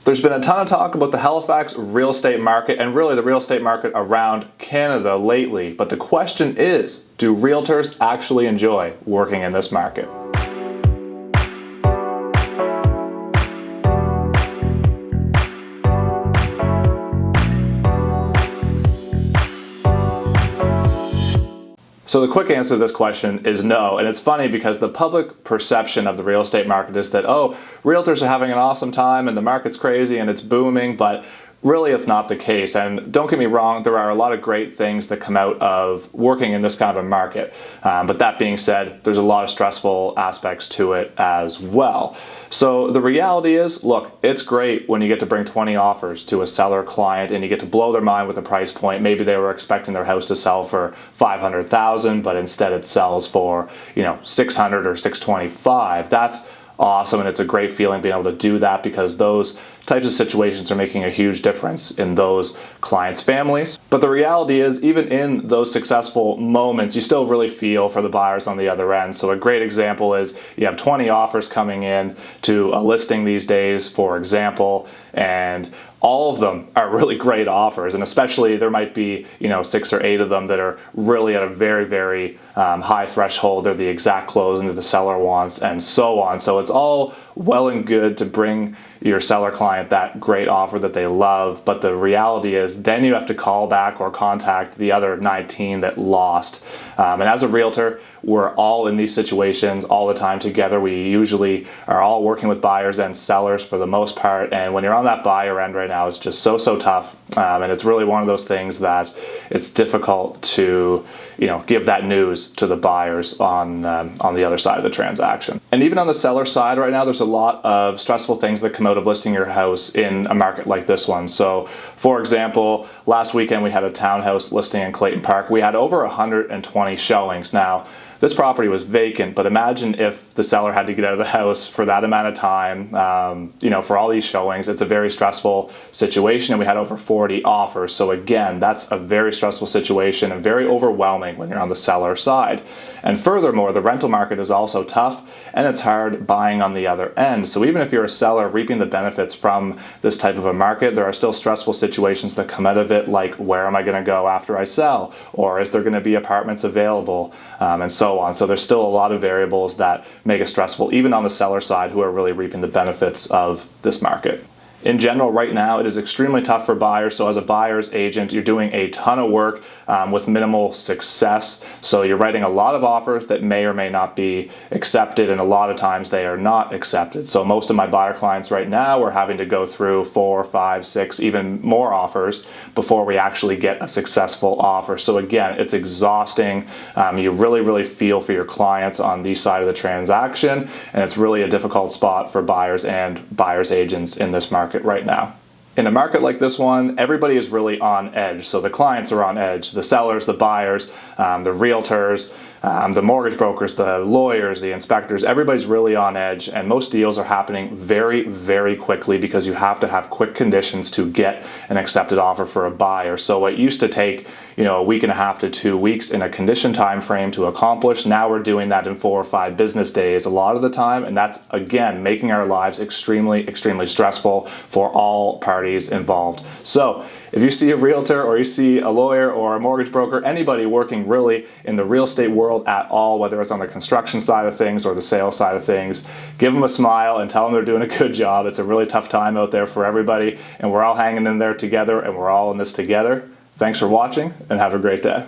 There's been a ton of talk about the Halifax real estate market and really the real estate market around Canada lately, but the question is, do realtors actually enjoy working in this market? So the quick answer to this question is no, and it's funny because the public perception of the real estate market is that, oh, realtors are having an awesome time and the market's crazy and it's booming, but really it's not the case. And don't get me wrong, there are a lot of great things that come out of working in this kind of a market. But that being said, there's a lot of stressful aspects to it as well. So the reality is, look, it's great when you get to bring 20 offers to a seller client and you get to blow their mind with a price point. Maybe they were expecting their house to sell for $500,000, but instead it sells for, $600 or $625. That's awesome, and it's a great feeling being able to do that because those types of situations are making a huge difference in those clients' families. But the reality is, even in those successful moments, you still really feel for the buyers on the other end. So a great example is you have 20 offers coming in to a listing these days, for example, and all of them are really great offers, and especially there might be 6 or 8 of them that are really at a very, very high threshold. They're the exact closing that the seller wants, and so on. So it's all well and good to bring your seller client that great offer that they love, but the reality is then you have to call back or contact the other 19 that lost. And as a realtor, we're all in these situations all the time together. We usually are all working with buyers and sellers for the most part, and when you're on that buyer end right now, it's just so tough, and it's really one of those things that it's difficult to give that news to the buyers on the other side of the transaction. And even on the seller side right now, there's a lot of stressful things that come out of listing your house in a market like this one. So for example, last weekend we had a townhouse listing in Clayton Park. We had over 120 showings. Now, this property was vacant, but imagine if the seller had to get out of the house for that amount of time, for all these showings. It's a very stressful situation, and we had over 40 offers. So again, that's a very stressful situation and very overwhelming when you're on the seller side. And furthermore, the rental market is also tough, and it's hard buying on the other end. So even if you're a seller reaping the benefits from this type of a market, there are still stressful situations that come out of it, like where am I going to go after I sell? Or is there going to be apartments available? And so on. So there's still a lot of variables that make it stressful, even on the seller side, who are really reaping the benefits of this market. In general, right now, it is extremely tough for buyers. So as a buyer's agent, you're doing a ton of work with minimal success. So you're writing a lot of offers that may or may not be accepted, and a lot of times they are not accepted. So most of my buyer clients right now are having to go through 4, 5, 6, even more offers before we actually get a successful offer. So again, it's exhausting. You really feel for your clients on the side of the transaction, and it's really a difficult spot for buyers and buyer's agents in this market right now. In a market like this one, everybody is really on edge. So the clients are on edge, the sellers, the buyers, the realtors, the mortgage brokers, the lawyers, the inspectors, everybody's really on edge, and most deals are happening very quickly because you have to have quick conditions to get an accepted offer for a buyer. So what used to take a week and a half to 2 weeks in a condition time frame to accomplish, now we're doing that in 4 or 5 business days a lot of the time, and that's again making our lives extremely stressful for all parties involved. So if you see a realtor or you see a lawyer or a mortgage broker, anybody working really in the real estate world at all, whether it's on the construction side of things or the sales side of things, give them a smile and tell them they're doing a good job. It's a really tough time out there for everybody, and we're all hanging in there together, and we're all in this together. Thanks for watching, and have a great day.